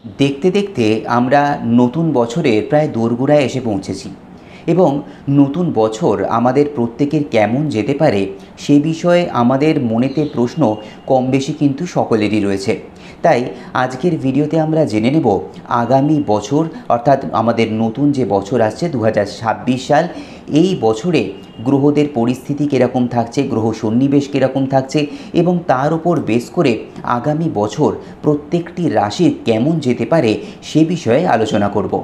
দেখতে দেখতে আমরা নতুন বছরের প্রায় দোরগোড়ায় এসে পৌঁছেছি এবং নতুন বছর আমাদের প্রত্যেকের কেমন যেতে পারে সে বিষয়ে আমাদের মনেতে প্রশ্ন কম বেশি কিন্তু সকলেরই রয়েছে। তাই আজকের ভিডিওতে আমরা জেনে নেব আগামী বছর অর্থাৎ আমাদের নতুন যে বছর আসছে 2026 সাল, এই বছরে গ্রহদের পরিস্থিতি কীরকম থাকছে, গ্রহ সন্নিবেশ কীরকম থাকছে এবং তার উপর বেস করে আগামী বছর প্রত্যেকটি রাশির কেমন যেতে পারে সে বিষয়ে আলোচনা করব।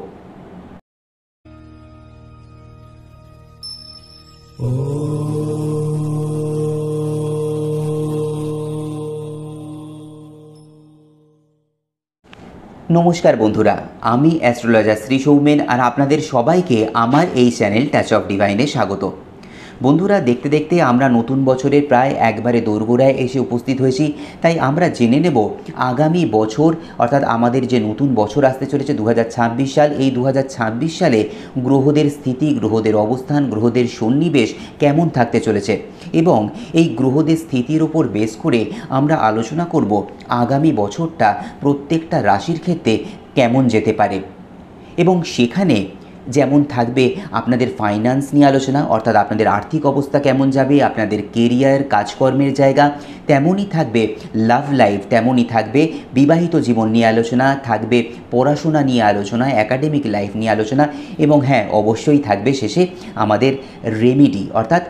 নমস্কার বন্ধুরা, আমি অ্যাস্ট্রোলজার শ্রী সৌমেন আর আপনাদের সবাইকে আমার এই চ্যানেল টাচ অফ ডিভাইনে স্বাগত। বন্ধুরা, দেখতে দেখতে আমরা নতুন বছরের প্রায় একবারে দোরগোড়ায় এসে উপস্থিত হয়েছি। তাই আমরা জেনে নেব আগামী বছর অর্থাৎ আমাদের যে নতুন বছর আসতে চলেছে 2026 সাল, এই 2026 সালে গ্রহদের স্থিতি, গ্রহদের অবস্থান, গ্রহদের সন্নিবেশ কেমন থাকতে চলেছে এবং এই গ্রহদের স্থিতির ওপর বেস করে আমরা আলোচনা করব আগামী বছরটা প্রত্যেকটা রাশির ক্ষেত্রে কেমন যেতে পারে। এবং সেখানে যেমন থাকবে আপনাদের ফাইন্যান্স নিয়ে আলোচনা, অর্থাৎ আপনাদের আর্থিক অবস্থা কেমন যাবে, আপনাদের কেরিয়ার, কাজকর্মের জায়গা, তেমনই থাকবে লাভ লাইফ, তেমনই থাকবে বিবাহিত জীবন নিয়ে আলোচনা, থাকবে পড়াশোনা নিয়ে আলোচনা, একাডেমিক লাইফ নিয়ে আলোচনা এবং হ্যাঁ, অবশ্যই থাকবে শেষে আমাদের রেমিডি অর্থাৎ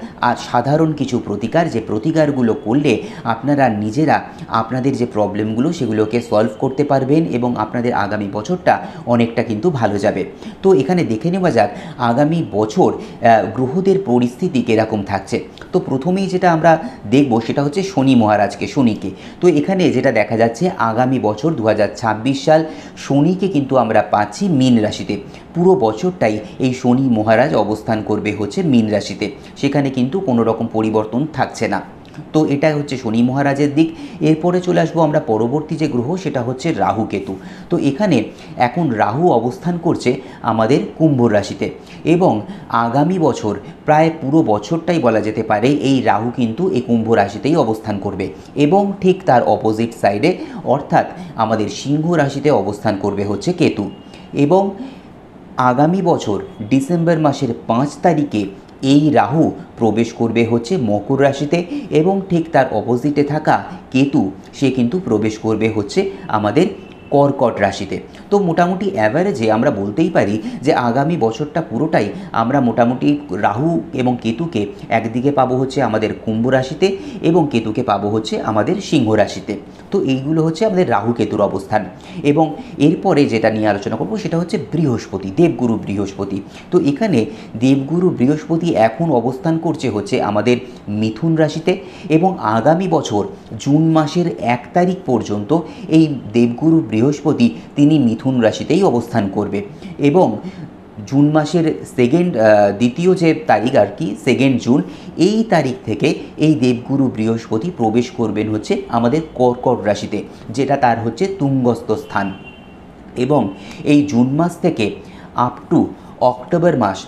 সাধারণ কিছু প্রতিকার, যে প্রতিকারগুলো করলে আপনারা নিজেরা আপনাদের যে প্রবলেমগুলো সেগুলোকে সলভ করতে পারবেন এবং আপনাদের আগামী বছরটা অনেকটা কিন্তু ভালো যাবে। তো এখানে দেখে নেওয়া যাক আগামী বছর গ্রহদের পরিস্থিতি কীরকম থাকছে। তো প্রথমেই যেটা আমরা দেখব সেটা হচ্ছে শনি মহারাজকে, শনিকে। তো এখানে যেটা দেখা যাচ্ছে আগামী বছর 2026 সাল শনিকে কিন্তু আমরা পাচ্ছি মীন রাশিতে। পুরো বছরটাই এই শনি মহারাজ অবস্থান করবে হচ্ছে মীন রাশিতে, সেখানে কিন্তু কোনো রকম পরিবর্তন থাকছে না। তো এটা হচ্ছে শনি মহারাজের দিক। এরপরে চলে আসবো আমরা পরবর্তী যে গ্রহ, সেটা হচ্ছে রাহু কেতু। তো এখানে এখন রাহু অবস্থান করছে আমাদের কুম্ভ রাশিতে এবং আগামী বছর প্রায় পুরো বছরটাই বলা যেতে পারে এই রাহু কিন্তু এই কুম্ভ রাশিতেই অবস্থান করবে এবং ঠিক তার অপোজিট সাইডে অর্থাৎ আমাদের সিংহ রাশিতে অবস্থান করবে হচ্ছে কেতু। এবং আগামী বছর ডিসেম্বর মাসের 5 তারিখে এই রাহু প্রবেশ করবে হচ্ছে মকর রাশিতে এবং ঠিক তার অপোজিটে থাকা কেতু সে কিন্তু প্রবেশ করবে হচ্ছে আমাদের কর্কট রাশিতে। তো মোটামুটি অ্যাভারেজে আমরা বলতেই পারি যে আগামী বছরটা পুরোটাই আমরা মোটামুটি রাহু এবং কেতুকে একদিকে পাবো হচ্ছে আমাদের কুম্ভ রাশিতে এবং কেতুকে পাবো হচ্ছে আমাদের সিংহ রাশিতে। তো এইগুলো হচ্ছে আমাদের রাহু কেতুর অবস্থান। এবং এরপরে যেটা নিয়ে আলোচনা করব সেটা হচ্ছে বৃহস্পতি, দেবগুরু বৃহস্পতি। তো এখানে দেবগুরু বৃহস্পতি এখন অবস্থান করছে হচ্ছে আমাদের মিথুন রাশিতে এবং আগামী বছর জুন মাসের 1 তারিখ পর্যন্ত এই দেবগুরু বৃহস্পতি তিনি মিথুন রাশিতেই অবস্থান করবে এবং জুন মাসের দ্বিতীয় যে তারিখ আর কি, 2 জুন, এই তারিখ থেকে এই দেবগুরু বৃহস্পতি প্রবেশ করবেন হচ্ছে আমাদের কর্কট রাশিতে, যেটা তার হচ্ছে তুঙ্গস্থ স্থান। এবং এই জুন মাস থেকে আপ টু অক্টোবর মাস,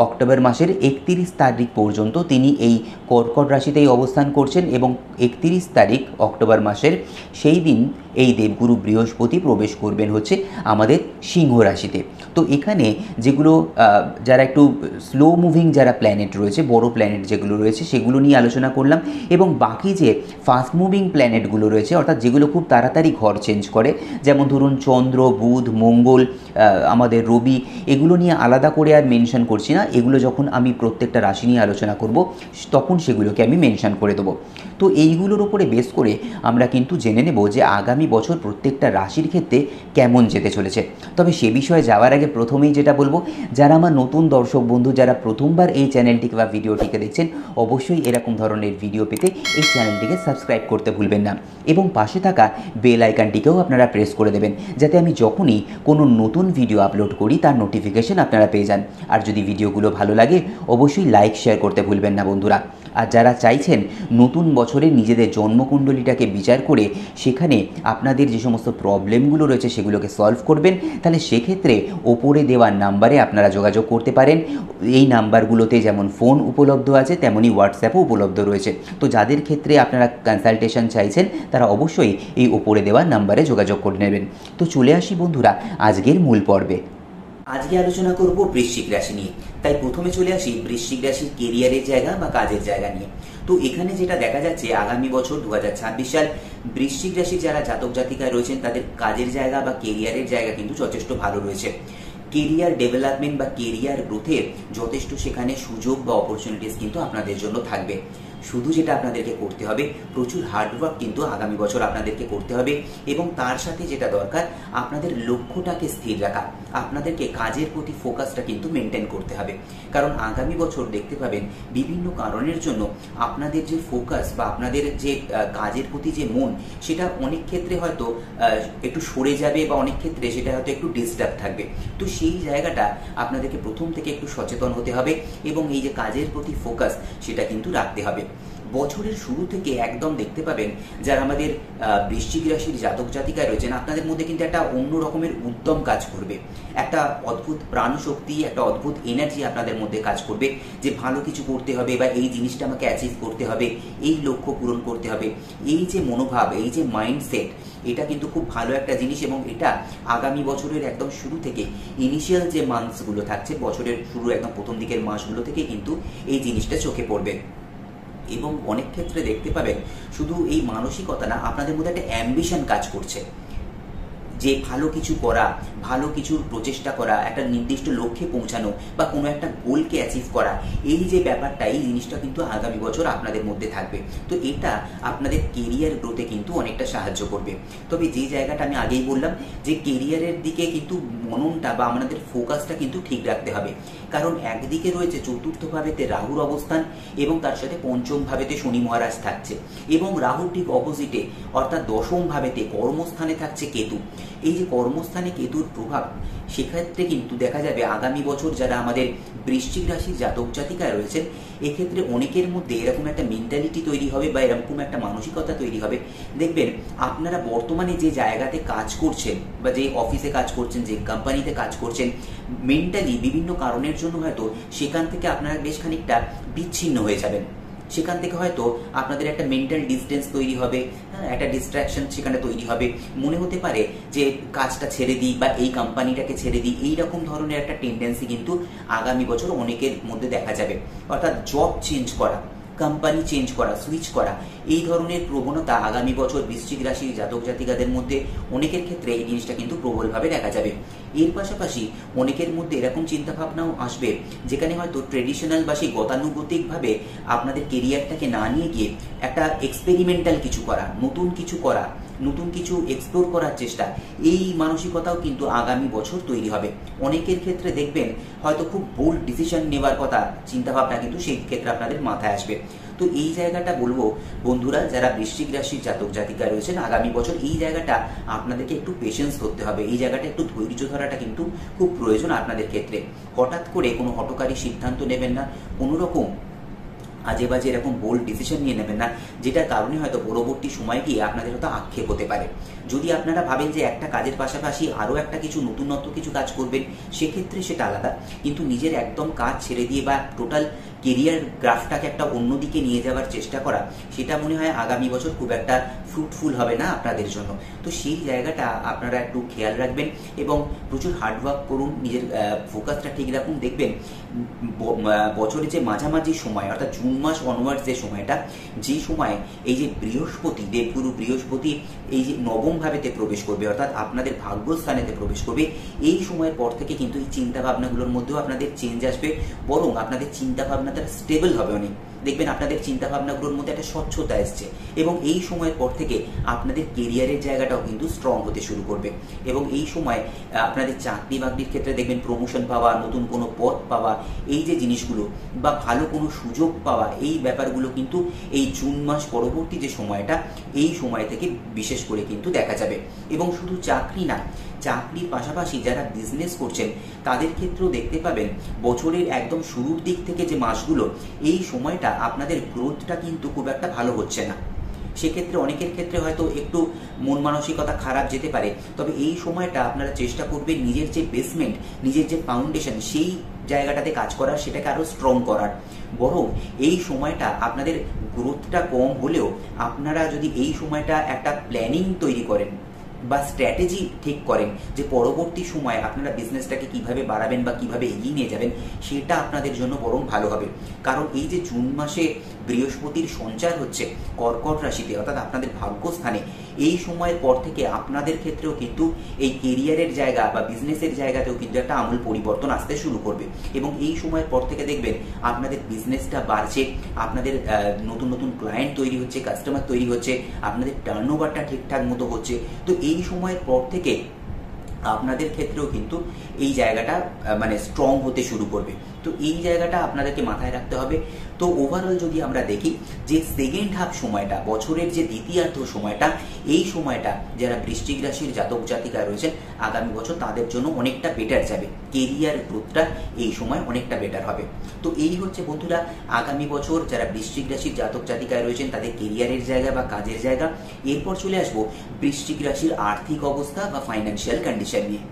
অক্টোবর মাসের 31 তারিখ পর্যন্ত তিনি এই কর্কট রাশিতেই অবস্থান করছেন এবং 31 তারিখ অক্টোবর মাসের সেই দিন এই দেবগুরু বৃহস্পতি প্রবেশ করবেন হচ্ছে আমাদের সিংহ রাশিতে। তো এখানে যেগুলো যারা একটু স্লো মুভিং যারা প্ল্যানেট রয়েছে, বড় প্ল্যানেট যেগুলো রয়েছে সেগুলো নিয়ে আলোচনা করলাম এবং বাকি যে ফাস্ট মুভিং প্ল্যানেটগুলো রয়েছে অর্থাৎ যেগুলো খুব তাড়াতাড়ি ঘর চেঞ্জ করে, যেমন ধরুন চন্দ্র, বুধ, মঙ্গল, আমাদের রবি, এগুলো নিয়ে আলাদা করে আর মেনশন করছি না। এগুলো যখন আমি প্রত্যেকটা রাশি নিয়ে আলোচনা করব তখন সেগুলোকে আমি মেনশন করে দেবো। তো এইগুলোর ওপরে বেস করে আমরা কিন্তু জেনে নেব যে আগামী বছর প্রত্যেকটা রাশির ক্ষেত্রে কেমন যেতে চলেছে। তবে সে বিষয়ে যাওয়ার আগে প্রথমেই যেটা বলবো, যারা আমার নতুন দর্শক বন্ধু, যারা প্রথমবার এই চ্যানেলটিকে বা ভিডিওটিকে দেখছেন, অবশ্যই এরকম ধরনের ভিডিও পেতে এই চ্যানেলটিকে সাবস্ক্রাইব করতে ভুলবেন না এবং পাশে থাকা বেল আইকনটিকেও আপনারা প্রেস করে দেবেন, যাতে আমি যখনই কোনো নতুন ভিডিও আপলোড করি তার নোটিফিকেশন আপনারা পেয়ে যান। আর যদি ভিডিওগুলো ভালো লাগে অবশ্যই লাইক শেয়ার করতে ভুলবেন না বন্ধুরা। আর যারা চাইছেন নতুন বছরে নিজেদের জন্মকুণ্ডলীটাকে বিচার করে সেখানে আপনাদের যে সমস্ত প্রবলেমগুলো রয়েছে সেগুলোকে সলভ করবেন, তাহলে সেক্ষেত্রে ওপরে দেওয়া নাম্বারে আপনারা যোগাযোগ করতে পারেন। এই নাম্বারগুলোতে যেমন ফোন উপলব্ধ আছে তেমনই হোয়াটসঅ্যাপও উপলব্ধ রয়েছে। তো যাদের ক্ষেত্রে আপনারা কনসালটেশন চাইছেন তারা অবশ্যই এই ওপরে দেওয়া নাম্বারে যোগাযোগ করে নেবেন। তো চলে আসি বন্ধুরা আজকের মূল পর্বে। আজকে আলোচনা করব বৃশ্চিক রাশি নিয়ে। তাই প্রথমে চলে আসি বৃশ্চিক রাশির কেরিয়ারের জায়গা বা কাজের জায়গা নিয়ে। তো এখানে যেটা দেখা যাচ্ছে আগামী বছর 2026 সাল বৃশ্চিক রাশির যারা জাতক জাতিকা রয়েছেন তাদের কাজের জায়গা বা কেরিয়ারের জায়গা কিন্তু যথেষ্ট ভালো রয়েছে। কেরিয়ার ডেভেলপমেন্ট বা কেরিয়ার গ্রোথের যথেষ্ট সেখানে সুযোগ বা অপরচুনিটিস কিন্তু আপনাদের জন্য থাকবে। শুধু যেটা আপনাদেরকে করতে হবে, প্রচুর হার্ডওয়ার্ক কিন্তু আগামী বছর আপনাদেরকে করতে হবে এবং তার সাথে যেটা দরকার আপনাদের লক্ষ্যটাকে স্থির রাখা, আপনাদেরকে কাজের প্রতি ফোকাসটা কিন্তু মেনটেন করতে হবে। কারণ আগামী বছর দেখতে পাবেন বিভিন্ন কারণের জন্য আপনাদের যে ফোকাস বা আপনাদের যে কাজের প্রতি যে মন সেটা অনেক ক্ষেত্রে হয়তো একটু সরে যাবে বা অনেক ক্ষেত্রে সেটা হয়তো একটু ডিস্টার্ব থাকবে। তো সেই জায়গাটা আপনাদেরকে প্রথম থেকে একটু সচেতন হতে হবে এবং এই যে কাজের প্রতি ফোকাস সেটা কিন্তু রাখতে হবে। বছরের শুরু থেকে একদম দেখতে পাবেন যারা আমাদের বৃশ্চিক রাশির জাতক জাতিকায় রয়েছেন আপনাদের মধ্যে কিন্তু একটা অন্য রকমের উদ্যম কাজ করবে, একটা অদ্ভুত প্রাণশক্তি, একটা অদ্ভুত এনার্জি আপনাদের মধ্যে কাজ করবে যে ভালো কিছু করতে হবে বা এই জিনিসটা আমাকে অ্যাচিভ করতে হবে, এই লক্ষ্য পূরণ করতে হবে। এই যে মনোভাব, এই যে মাইন্ডসেট, এটা কিন্তু খুব ভালো একটা জিনিস এবং এটা আগামী বছরের একদম শুরু থেকে ইনিশিয়াল যে মান্থসগুলো থাকছে বছরের শুরু একদম প্রথম দিকের মাসগুলো থেকে কিন্তু এই জিনিসটা চোখে পড়বে। এবং অনেক ক্ষেত্রে দেখতে পাবেন শুধু এই মানসিকতা না, আপনাদের মধ্যে একটা অ্যাম্বিশন কাজ করছে যে ভালো কিছু করা, ভালো কিছুর প্রচেষ্টা করা, একটা নির্দিষ্ট লক্ষ্যে পৌঁছানো বা কোনো একটা গোলকে অ্যাচিভ করা, এই যে ব্যাপারটা এই জিনিসটা কিন্তু আগামী বছর আপনাদের মধ্যে থাকবে। তো এটা আপনাদের কেরিয়ার গ্রোথে কিন্তু অনেকটা সাহায্য করবে। তবে যে জায়গাটা আমি আগেই বললাম যে কেরিয়ারের দিকে কিন্তু মননটা বা আমাদের ফোকাসটা কিন্তু ঠিক রাখতে হবে। কারণ একদিকে রয়েছে চতুর্থ ভাবেতে রাহুর অবস্থান এবং তার সাথে পঞ্চম ভাবেতে শনি মহারাজ থাকছে এবং রাহুর ঠিক অপোজিটে অর্থাৎ দশম ভাবেতে কর্মস্থানে থাকছে কেতু। এই যে কর্মস্থানে কেতুর প্রভাব সেক্ষেত্রে কিন্তু দেখা যাবে আগামী বছর যারা আমাদের বৃশ্চিক রাশির জাতক জাতিকা রয়েছেন এক্ষেত্রে অনেকের মধ্যে এরকম একটা মেন্টালিটি তৈরি হবে বা এরকম একটা মানসিকতা তৈরি হবে। দেখবেন আপনারা বর্তমানে যে জায়গাতে কাজ করছেন বা যে অফিসে কাজ করছেন, যে কোম্পানিতে কাজ করছেন, মেন্টালি বিভিন্ন কারণের জন্য হয়তো সেখান থেকে আপনারা বেশ খানিকটা বিচ্ছিন্ন হয়ে যাবেন। সেখান থেকে হয়তো আপনাদের একটা মেন্টাল ডিস্টেন্স তৈরি হবে, একটা ডিস্ট্রাকশন সেখানে তৈরি হবে। মনে হতে পারে যে কাজটা ছেড়ে দিই বা এই কোম্পানিটাকে ছেড়ে দিই, এইরকম ধরনের একটা টেন্ডেন্সি কিন্তু আগামী বছর অনেকের মধ্যে দেখা যাবে। অর্থাৎ জব চেঞ্জ করা, কোম্পানি চেঞ্জ করা, সুইচ করা, এই ধরনের প্রবণতা আগামী বছর বৃশ্চিক রাশির জাতক জাতিকাদের মধ্যে অনেকের ক্ষেত্রে এই জিনিসটা কিন্তু প্রবলভাবে দেখা যাবে। এর পাশাপাশি অনেকের মধ্যে এরকম চিন্তাভাবনাও আসবে যেখানে হয়তো ট্রেডিশনাল বা সেই গতানুগতিকভাবে আপনাদের কেরিয়ারটাকে না নিয়ে গিয়ে একটা এক্সপেরিমেন্টাল কিছু করা, নতুন কিছু করা, নতুন কিছু এক্সপ্লোর করার চেষ্টা, এই মানসিকতাও কিন্তু আগামী বছর তৈরি হবে। অনেকের ক্ষেত্রে দেখবেন হয়তো খুব বোল্ড ডিসিশন নেওয়ার কথা চিন্তাভাবনা কিন্তু সেই ক্ষেত্রে আপনাদের মাথায় আসবে। তো এই জায়গাটা বলবো বন্ধুরা যারা বৃশ্চিক রাশির জাতক জাতিকা রয়েছেন আগামী বছর এই জায়গাটা আপনাদেরকে একটু পেশেন্স করতে হবে, এই জায়গাটা একটু ধৈর্য ধরাটা কিন্তু খুব প্রয়োজন আপনাদের ক্ষেত্রে। হঠাৎ করে কোনো হঠকারী সিদ্ধান্ত নেবেন না, কোনো রকম আজে বাজে এরকম বোল্ড ডিসিশন নিয়ে নেবেন না, যেটার কারণে হয়তো পরবর্তী সময় গিয়ে আপনাদের হয়তো আক্ষেপ হতে পারে। যদি আপনারা ভাবেন যে একটা কাজের পাশাপাশি আরও একটা কিছু নতুনত্ব কিছু কাজ করবেন সেক্ষেত্রে সেটা আলাদা, কিন্তু নিজের একদম কাজ ছেড়ে দিয়ে বা টোটাল কেরিয়ার গ্রাফটাকে একটা অন্যদিকে নিয়ে যাওয়ার চেষ্টা করা সেটা মনে হয় আগামী বছর খুব একটা ফ্রুটফুল হবে না আপনাদের জন্য। তো সেই জায়গাটা আপনারা একটু খেয়াল রাখবেন এবং প্রচুর হার্ডওয়ার্ক করুন, নিজের ফোকাসটা ঠিক রাখুন। দেখবেন বছরের যে মাঝামাঝি সময় অর্থাৎ জুন মাস অনওয়ার্ডস যে সময়টা, যে সময় এই যে বৃহস্পতি, দেবগুরু বৃহস্পতি এই যে নবম ভাবেতে প্রবেশ করবে অর্থাৎ আপনাদের ভাগ্যস্থানেতে প্রবেশ করবে, এই সময়ের পর থেকে কিন্তু এই চিন্তাভাবনাগুলোর মধ্যেও আপনাদের চেঞ্জ আসবে, বরং আপনাদের চিন্তাভাবনা তারা স্টেবল হবে অনেক। দেখবেন আপনাদের চিন্তাভাবনাগুলোর মধ্যে একটা স্বচ্ছতা এসছে এবং এই সময়ের পর থেকে আপনাদের কেরিয়ারের জায়গাটাও কিন্তু স্ট্রং হতে শুরু করবে এবং এই সময় আপনাদের চাকরি বাকরির ক্ষেত্রে দেখবেন প্রমোশন পাওয়া, নতুন কোনো পদ পাওয়া, এই যে জিনিসগুলো বা ভালো কোনো সুযোগ পাওয়া, এই ব্যাপারগুলো কিন্তু এই জুন মাস পরবর্তী যে সময়টা এই সময় থেকে বিশেষ করে কিন্তু দেখা যাবে। এবং শুধু চাকরি না, চাকরির পাশাপাশি যারা বিজনেস করছেন তাদের ক্ষেত্রেও দেখতে পাবেন বছরের একদম শুরুর দিক থেকে যে মাসগুলো, এই সময়টা আপনাদের গ্রোথটা কিন্তু খুব একটা ভালো হচ্ছে না। সেক্ষেত্রে অনেকের ক্ষেত্রে হয়তো একটু মন মানসিকতা খারাপ যেতে পারে, তবে এই সময়টা আপনারা চেষ্টা করবেন নিজের যে বেসমেন্ট, নিজের যে ফাউন্ডেশন, সেই জায়গাটাতে কাজ করার, সেটাকে আরও স্ট্রং করার। বরং এই সময়টা আপনাদের গ্রোথটা কম হলেও আপনারা যদি এই সময়টা একটা প্ল্যানিং তৈরি করেন বা স্ট্র্যাটেজি ঠিক করেন যে পরবর্তী সময়ে আপনারা বিজনেসটাকে কিভাবে বাড়াবেন বা কিভাবে এগিয়ে নিয়ে যাবেন, সেটা আপনাদের জন্য বরং ভালো হবে। কারণ এই যে জুন মাসে বৃহস্পতির সঞ্চার হচ্ছে কর্কট রাশিতে, অর্থাৎ আপনাদের ভাগ্যস্থানে, এই সময়ের পর থেকে আপনাদের ক্ষেত্রেও কিন্তু এই কেরিয়ারের জায়গা বা বিজনেসের জায়গাতেও কিন্তু একটা আমূল পরিবর্তন আসতে শুরু করবে। এবং এই সময়ের পর থেকে দেখবেন আপনাদের বিজনেসটা বাড়ছে, আপনাদের নতুন নতুন ক্লায়েন্ট তৈরি হচ্ছে, কাস্টমার তৈরি হচ্ছে, আপনাদের টার্নওভারটা ঠিকঠাক মতো হচ্ছে। তো এই সময়ের পর থেকে আপনাদের ক্ষেত্রেও কিন্তু এই জায়গাটা মানে স্ট্রং হতে শুরু করবে। তো এই জায়গাটা আপনাদেরকে মাথায় রাখতে হবে। তো ওভারঅল যদি আমরা দেখি যে সেকেন্ড হাফ সময়টা, বছরের যে দ্বিতীয়ার্ধ সময়টা, এই সময়টা যারা বৃশ্চিক রাশির জাতক জাতিকা রয়েছেন আগামী বছর তাদের জন্য অনেকটা বেটার যাবে। কেরিয়ার গ্রোথটা এই সময় অনেকটা বেটার হবে। তো এই হচ্ছে বন্ধুরা আগামী বছর যারা বৃশ্চিক রাশির জাতক জাতিকায় রয়েছেন তাদের কেরিয়ারের জায়গা বা কাজের জায়গা। এরপর চলে আসবো বৃশ্চিক রাশির আর্থিক অবস্থা বা ফাইন্যান্সিয়াল কন্ডিশন নিয়ে।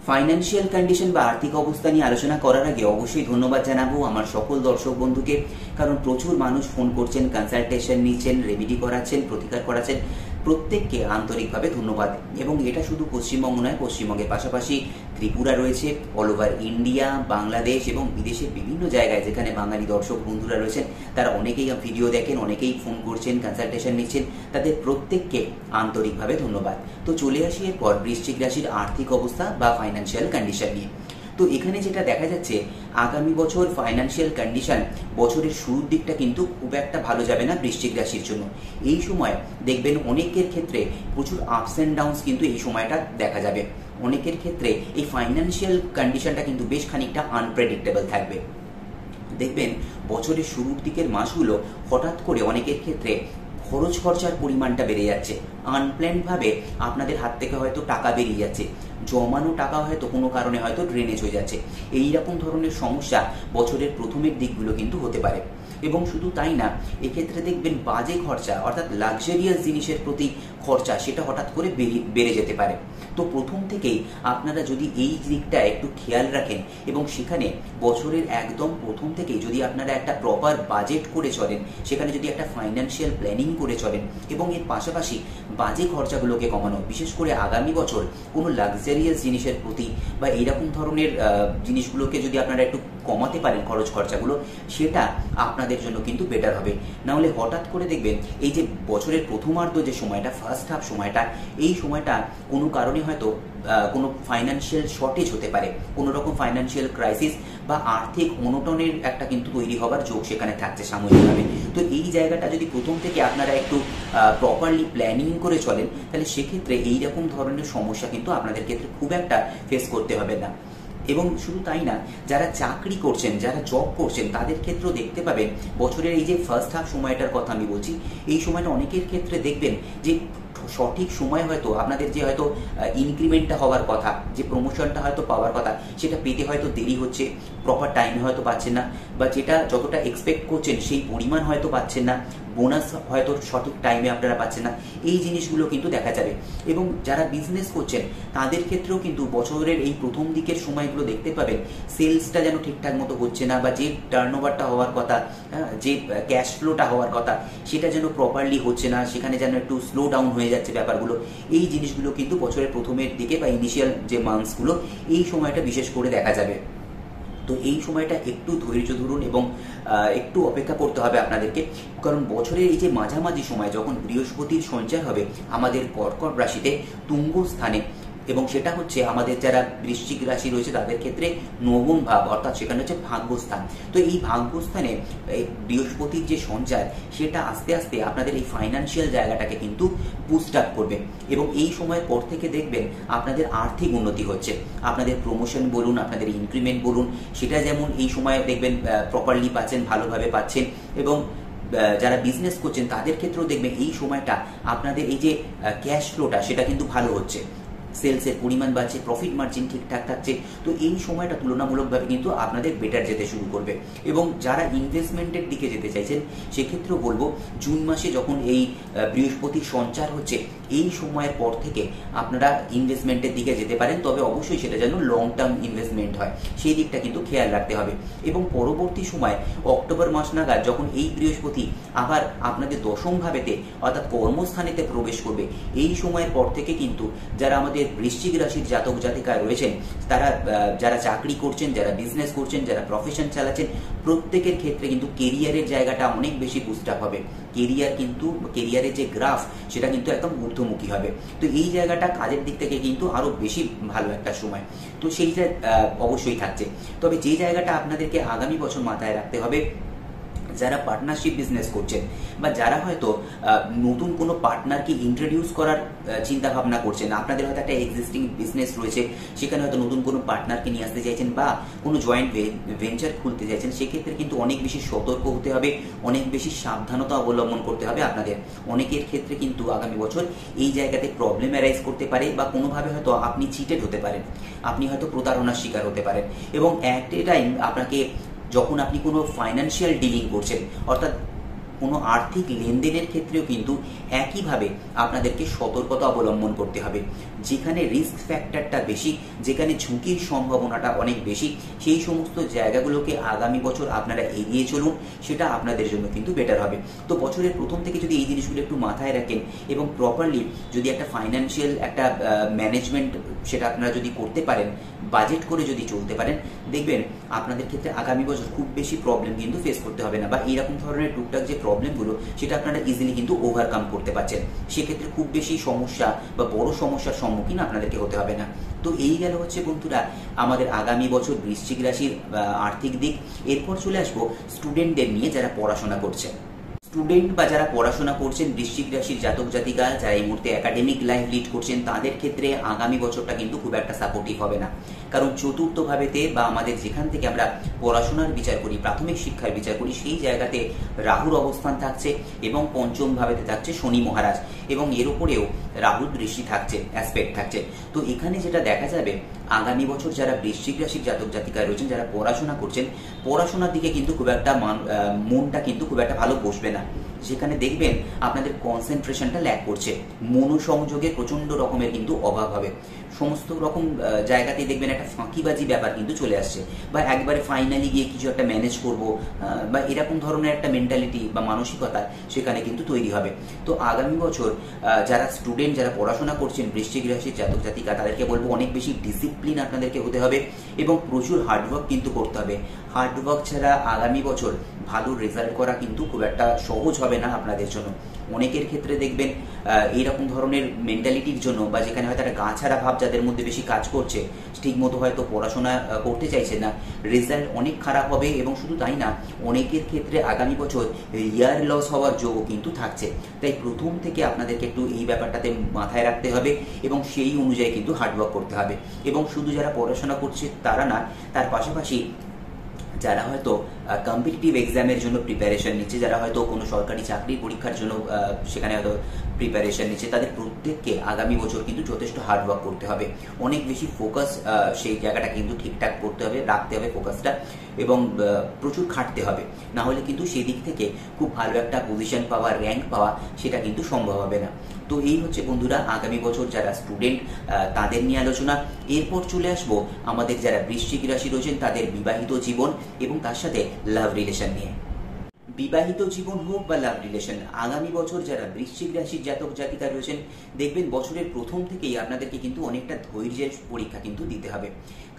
ফাইন্যান্সিয়াল কন্ডিশন বা আর্থিক অবস্থা নিয়ে আলোচনা করার আগে অবশ্যই ধন্যবাদ জানাবো আমার সকল দর্শক বন্ধুকে, কারণ প্রচুর মানুষ ফোন করছেন, কনসালটেশন নিচ্ছেন, রেমেডি করাচ্ছেন, প্রতিকার করাচ্ছেন। প্রত্যেককে আন্তরিকভাবে ধন্যবাদ। এবং এটা শুধু পশ্চিমবঙ্গ নয়, পশ্চিমবঙ্গের পাশাপাশি ত্রিপুরা রয়েছে, অল ওভার ইন্ডিয়া, বাংলাদেশ এবং বিদেশের বিভিন্ন জায়গায় যেখানে বাঙালি দর্শক বন্ধুরা রয়েছেন, তারা অনেকেই ভিডিও দেখেন, অনেকেই ফোন করছেন, কনসালটেশন নিচ্ছেন, তাদের প্রত্যেককে আন্তরিকভাবে ধন্যবাদ। তো চলে আসি এরপর বৃশ্চিক রাশির আর্থিক অবস্থা বা ফাইন্যান্সিয়াল কন্ডিশন নিয়ে। তো এখানে যেটা দেখা যাচ্ছে আগামী বছর ফাইন্যান্সিয়াল কন্ডিশন বছরের শুরুর দিকটা কিন্তু খুব একটা ভালো যাবে না বৃশ্চিক রাশির জন্য। এই সময় দেখবেন অনেকের ক্ষেত্রে প্রচুর আপস অ্যান্ড ডাউনস কিন্তু এই সময়টা দেখা যাবে। অনেকের ক্ষেত্রে এই ফাইন্যান্সিয়াল কন্ডিশনটা কিন্তু বেশ খানিকটা আনপ্রেডিক্টেবল থাকবে। দেখবেন বছরের শুরুর দিকের মাসগুলো হঠাৎ করে অনেকের ক্ষেত্রে খরচ খরচার পরিমাণটা বেড়ে যাচ্ছে, আনপ্ল্যান্ডভাবে আপনাদের হাত থেকে হয়তো টাকা বেরিয়ে যাচ্ছে, জমানো টাকা হয়তো কোনো কারণে হয়তো ড্রেনেজ হয়ে যাচ্ছে। এই রকম ধরনের সমস্যা বছরের প্রথমের দিকগুলো কিন্তু হতে পারে। এবং শুধু তাই না, এক্ষেত্রে দেখবেন বাজে খরচা অর্থাৎ লাক্সারিয়াস জিনিসের প্রতি খরচা সেটা হঠাৎ করে বেড়ে যেতে পারে। তো প্রথম থেকেই আপনারা যদি এই দিকটা একটু খেয়াল রাখেন এবং সেখানে বছরের একদম প্রথম থেকেই যদি আপনারা একটা প্রপার বাজেট করে চলেন, সেখানে যদি একটা ফাইন্যান্সিয়াল প্ল্যানিং করে চলেন এবং এর পাশাপাশি বাজে খরচাগুলোকে কমানো, বিশেষ করে আগামী বছর কোনো লাক্সারিয়াস জিনিসের প্রতি বা এইরকম ধরনের জিনিসগুলোকে যদি আপনারা একটু কমাতে পারেন খরচ খরচাগুলো, সেটা আপনাদের জন্য কিন্তু বেটার হবে। নাহলে হঠাৎ করে দেখবেন এই যে বছরের প্রথমার্ধ যে সময়টা, ফার্স্ট হাফ সময়টা, এই সময়টা কোনো কারণে হয়তো কোনো ফাইন্যান্সিয়াল শর্টেজ হতে পারে, কোনো রকম ফাইন্যান্সিয়াল ক্রাইসিস বা আর্থিক অনটনের একটা কিন্তু তৈরি হবার যোগ সেখানে থাকছে সাময়িকভাবে। তো এই জায়গাটা যদি প্রথম থেকে আপনারা একটু প্রপারলি প্ল্যানিং করে চলেন, তাহলে সেক্ষেত্রে এইরকম ধরনের সমস্যা কিন্তু আপনাদের ক্ষেত্রে খুব একটা ফেস করতে হবে না। এবং শুধু তাই না, যারা চাকরি করছেন, যারা জব করছেন, তাদের ক্ষেত্রেও দেখতে পাবেন বছরের এই যে ফার্স্ট হাফ সময়টার কথা আমি বলছি, এই সময়টা অনেকের ক্ষেত্রে দেখবেন যে সঠিক সময় হয়তো আপনাদের যে হয়তো ইনক্রিমেন্টটা হওয়ার কথা, যে প্রমোশনটা হয়তো পাওয়ার কথা, সেটা পেতে হয়তো দেরি হচ্ছে, প্রপার টাইমে হয়তো পাচ্ছেন না, বা যেটা যতটা এক্সপেক্ট করছেন সেই পরিমাণ হয়তো পাচ্ছেন না, বোনাস হয়তো সঠিক টাইমে আপনারা পাচ্ছেন না। এই জিনিসগুলো কিন্তু দেখা যাবে। এবং যারা বিজনেস করছেন তাদের ক্ষেত্রেও কিন্তু বছরের এই প্রথম দিকের সময়গুলো দেখতে পাবেন সেলসটা যেন ঠিকঠাক মতো হচ্ছে না, বা যে টার্নওভারটা হওয়ার কথা, যে ক্যাশ ফ্লোটা হওয়ার কথা, সেটা যেন প্রপারলি হচ্ছে না, সেখানে যেন একটু স্লো ডাউন হয়ে যাচ্ছে ব্যাপারগুলো। এই জিনিসগুলো কিন্তু বছরের প্রথমের দিকে বা ইনিশিয়াল যে মান্থসগুলো, এই সময়টা বিশেষ করে দেখা যাবে। তো এই সময়টা একটু ধৈর্য ধরুন এবং একটু অপেক্ষা করতে হবে আপনাদেরকে, কারণ বছরের এই যে মাঝামাঝি সময় যখন বৃহস্পতির সঞ্চার হবে আমাদের কর্কট রাশিতে তুঙ্গ স্থানে, এবং সেটা হচ্ছে আমাদের যারা বৃশ্চিক রাশি রয়েছে তাদের ক্ষেত্রে নবম ভাব, অর্থাৎ সেখানে হচ্ছে ভাগ্যস্থান। তো এই ভাগ্যস্থানে বৃহস্পতির যে সঞ্চার, সেটা আস্তে আস্তে আপনাদের এই ফাইন্যান্সিয়াল জায়গাটাকে কিন্তু বুস্ট আপ করবে। এবং এই সময়ের পর থেকে দেখবেন আপনাদের আর্থিক উন্নতি হচ্ছে, আপনাদের প্রমোশন বলুন, আপনাদের ইনক্রিমেন্ট বলুন, সেটা যেমন এই সময় দেখবেন প্রপারলি পাচ্ছেন, ভালোভাবে পাচ্ছেন। এবং যারা বিজনেস করছেন তাদের ক্ষেত্রেও দেখবেন এই সময়টা আপনাদের এই যে ক্যাশ ফ্লোটা সেটা কিন্তু ভালো হচ্ছে। সেলসের পরিমাণ বাড়ছে, প্রফিট মার্জিন ঠিকঠাক থাকছে। তো এই সময়টা তুলনামূলকভাবে কিন্তু আপনাদের বেটার যেতে শুরু করবে। এবং যারা ইনভেস্টমেন্টের দিকে যেতে চাইছেন সেক্ষেত্রেও বলবো জুন মাসে যখন এই বৃহস্পতির সঞ্চার হচ্ছে এই সময়ের পর থেকে আপনারা ইনভেস্টমেন্টের দিকে যেতে পারেন, তবে অবশ্যই সেটা যেন লং টার্ম ইনভেস্টমেন্ট হয় সেই দিকটা কিন্তু খেয়াল রাখতে হবে। এবং পরবর্তী সময় অক্টোবর মাস নাগাদ যখন এই বৃহস্পতি আবার আপনাদের দশম ভাবেতে অর্থাৎ কর্মস্থানেতে প্রবেশ করবে, এই সময়ের পর থেকে কিন্তু যারা আমাদের বৃশ্চিক রাশির জাতক জাতিকায় রয়েছেন, তারা যারা চাকরি করছেন, যারা বিজনেস করছেন, যারা প্রফেশন চালাচ্ছেন, প্রত্যেকের ক্ষেত্রে কিন্তু কেরিয়ারের জায়গাটা অনেক বেশি বুস্ট আপ হবে। কেরিয়ারের যে গ্রাফ সেটা কিন্তু একদম ঊর্ধ্বমুখী হবে। তো এই জায়গাটা কাজের দিক থেকে কিন্তু আরো বেশি ভালো একটা সময়, তো সেইটা অবশ্যই থাকছে। তবে যে জায়গাটা আপনাদেরকে আগামী বছর মাথায় রাখতে হবে, যারা পার্টনারশিপ বিজনেস করছেন বা যারা হয়তো নতুন কোনো পার্টনারকে ইন্ট্রোডিউস করার চিন্তা ভাবনা করছেন, আপনাদের হয়তো একটা এক্সিস্টিং বিজনেস রয়েছে, সেখানে হয়তো নতুন কোনো পার্টনারকে নিয়ে আসতে চাইছেন বা কোনো জয়েন্ট ভেঞ্চার খুলতে চাইছেন, সেক্ষেত্রে কিন্তু অনেক বেশি সতর্ক হতে হবে, অনেক বেশি সাবধানতা অবলম্বন করতে হবে আপনাদের। অনেকের ক্ষেত্রে কিন্তু আগামী বছর এই জায়গাতে প্রবলেম অ্যারাইজ করতে পারে বা কোনোভাবে হয়তো আপনি চিটেড হতে পারেন, আপনি হয়তো প্রতারণার শিকার হতে পারেন। এবং অ্যাট এ টাইম আপনাকে যখন আপনি কোনো ফাইন্যান্সিয়াল ডিলিং করছেন অর্থাৎ কোনো আর্থিক লেনদেনের ক্ষেত্রেও কিন্তু একইভাবে আপনাদেরকে সতর্কতা অবলম্বন করতে হবে। যেখানে রিস্ক ফ্যাক্টরটা বেশি, যেখানে ঝুঁকির সম্ভাবনাটা অনেক বেশি, সেই সমস্ত জায়গাগুলোকে আগামী বছর আপনারা এড়িয়ে চলুন, সেটা আপনাদের জন্য কিন্তু বেটার হবে। তো বছরের প্রথম থেকে যদি এই জিনিসগুলো একটু মাথায় রাখেন এবং প্রপারলি যদি একটা ফাইন্যান্সিয়াল একটা ম্যানেজমেন্ট সেটা আপনারা যদি করতে পারেন, বাজেট করে যদি চলতে পারেন, দেখবেন আপনাদের ক্ষেত্রে আগামী বছর খুব বেশি প্রবলেম কিন্তু ফেস করতে হবে না, বা এইরকম ধরনের টুকটাক যে প্রবলেমগুলো সেটা আপনারা ইজিলি কিন্তু ওভারকাম করতে পারছেন। সেক্ষেত্রে খুব বেশি সমস্যা বা বড় সমস্যার সম্মুখীন আপনাদেরকে হতে হবে না। তো এই গেল হচ্ছে বন্ধুরা আমাদের আগামী বছর বৃশ্চিক রাশির আর্থিক দিক। এরপর চলে আসবো স্টুডেন্টদের নিয়ে, যারা পড়াশোনা করছে। স্টুডেন্ট বা যারা পড়াশোনা করছেন, বৃশ্চিক রাশির জাতক জাতিকা যারা এই মুহূর্তে একাডেমিক লাইফ লিড করছেন, তাদের ক্ষেত্রে আগামী বছরটা কিন্তু খুব একটা সাপোর্টিভ হবে না। কারণ চতুর্থ ভাবেতে বা আমাদের যেখান থেকে আমরা পড়াশোনার বিচার করি, প্রাথমিক শিক্ষার বিচার করি, সেই জায়গাতে রাহুর অবস্থান থাকছে এবং পঞ্চম ভাবেতে থাকছে শনি মহারাজ, এবং এর উপরেও রাহুর দৃষ্টি থাকছে, অ্যাসপেক্ট থাকছে। তো এখানে যেটা দেখা যাবে আগামী বছর যারা বৃশ্চিক রাশির জাতক জাতিকায় রয়েছেন, যারা পড়াশোনা করছেন, পড়াশোনার দিকে কিন্তু খুব একটা মনটা কিন্তু খুব একটা ভালো বসবে না। যেখানে দেখবেন আপনাদের কনসেন্ট্রেশনটা ল্যাক করছে, মনোসংযোগের প্রচন্ড রকমের কিন্তু অভাব হবে। সমস্ত রকম জায়গাতেই দেখবেন একটা ফাঁকিবাজি ব্যাপার কিন্তু চলে আসছে, বা একবারে ফাইনালি গিয়ে কিছু একটা ম্যানেজ করব বা এরকম ধরনের একটা মেন্টালিটি বা মানসিকতা সেখানে কিন্তু তৈরি হবে। তো আগামী বছর যারা স্টুডেন্ট, যারা পড়াশোনা করছেন বৃশ্চিক রাশির জাতক জাতিকা, তাদেরকে বলবো অনেক বেশি ডিসিপ্লিন আপনাদেরকে হতে হবে এবং প্রচুর হার্ডওয়ার্ক কিন্তু করতে হবে। হার্ডওয়ার্ক ছাড়া আগামী বছর ভালো রেজাল্ট করা কিন্তু খুব একটা সহজ হবে না আপনাদের জন্য। অনেকের ক্ষেত্রে দেখবেন এইরকম ধরনের মেন্টালিটির জন্য, বা যেখানে হয়তো একটা গা ছাড়া ভাব যাদের মধ্যে বেশি কাজ করছে, ঠিক মতো হয়তো পড়াশোনা করতে চাইছে না, রেজাল্ট অনেক খারাপ হবে। এবং শুধু তাই না, অনেকের ক্ষেত্রে আগামী বছর ইয়ার লস হওয়ার যোগও কিন্তু থাকছে। তাই প্রথম থেকে আপনাদেরকে একটু এই ব্যাপারটাতে মাথায় রাখতে হবে এবং সেই অনুযায়ী কিন্তু হার্ডওয়ার্ক করতে হবে। এবং শুধু যারা পড়াশোনা করছে তারা না, তার পাশাপাশি যারা হয়তো কম্পিটিটিভ এক্সামের জন্য প্রিপারেশন নিচ্ছে, যারা হয়তো কোনো সরকারি চাকরির পরীক্ষার জন্য সেখানে হয়তো প্রিপারেশন নিচ্ছে, তাদের প্রত্যেককে আগামী বছর কিন্তু যথেষ্ট হার্ডওয়ার্ক করতে হবে, অনেক বেশি ফোকাস সেই জায়গাটা কিন্তু ঠিকঠাক করতে হবে, রাখতে হবে ফোকাসটা, এবং প্রচুর খাটতে হবে। না হলে কিন্তু সেই দিক থেকে খুব ভালো একটা পজিশন পাওয়া, র্যাঙ্ক পাওয়া সেটা কিন্তু সম্ভব হবে না। তো এই হচ্ছে বন্ধুরা আগামী বছর যারা স্টুডেন্ট তাদের নিয়ে আলোচনা। এরপর চলে আসবো আমাদের যারা বৃশ্চিক রাশি রয়েছেন তাদের বিবাহিত জীবন এবং তার সাথে লাভ রিলেশন নিয়ে। বিবাহিত জীবন হোক বা লাভ রিলেশন, আগামী বছর যারা বৃশ্চিক রাশির জাতক জাতিকা রয়েছেন, দেখবেন বছরের প্রথম থেকেই আপনাদেরকে কিন্তু অনেকটা ধৈর্যের পরীক্ষা কিন্তু দিতে হবে।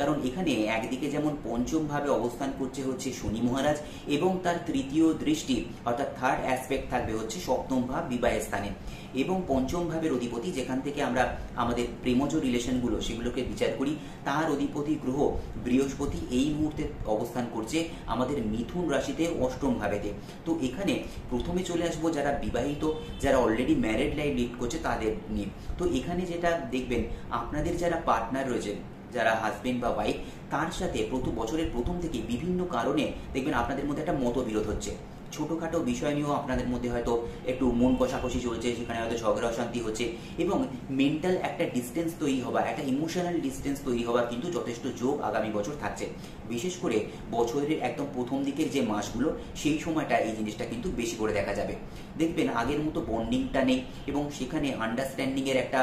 কারণ এখানে একদিকে যেমন পঞ্চম ভাবে অবস্থান করছে হচ্ছে শনি মহারাজ, এবং তার তৃতীয় দৃষ্টি অর্থাৎ থার্ড অ্যাসপেক্ট থাকবে হচ্ছে সপ্তম ভাব বিবাহের স্থানে, এবং পঞ্চম ভাবের অধিপতি যেখান থেকে আমরা আমাদের প্রেমজ রিলেশনগুলো সেগুলোকে বিচার করি, তার অধিপতি গ্রহ বৃহস্পতি এই মুহূর্তে অবস্থান করছে আমাদের মিথুন রাশিতে অষ্টম ভাবেতে। তো এখানে প্রথমে চলে আসবো যারা বিবাহিত, যারা অলরেডি ম্যারিড লাইফ লিড করছে তাদের নিয়ে। তো এখানে যেটা দেখবেন আপনাদের যারা পার্টনার রয়েছেন, যারা হাজবেন্ড বা ওয়াইফ, তার সাথে বছরের প্রথম থেকে বিভিন্ন কারণে দেখবেন আপনাদের মধ্যে একটা মতবিরোধ হচ্ছে, ছোটোখাটো বিষয় নিয়েও আপনাদের মধ্যে হয়তো একটু মন কষাকষি চলছে, সেখানে হয়তো ঝগড়া অশান্তি হচ্ছে, এবং মেন্টাল একটা ডিস্টেন্স তৈরি হওয়া, একটা ইমোশনাল ডিস্টেন্স তৈরি হওয়ার কিন্তু যথেষ্ট যোগ আগামী বছর থাকছে। বিশেষ করে বছরের একদম প্রথম দিকের যে মাসগুলো, সেই সময়টা এই জিনিসটা কিন্তু বেশি করে দেখা যাবে। দেখবেন আগের মতো বন্ডিংটা নেই, এবং সেখানে আন্ডারস্ট্যান্ডিংয়ের একটা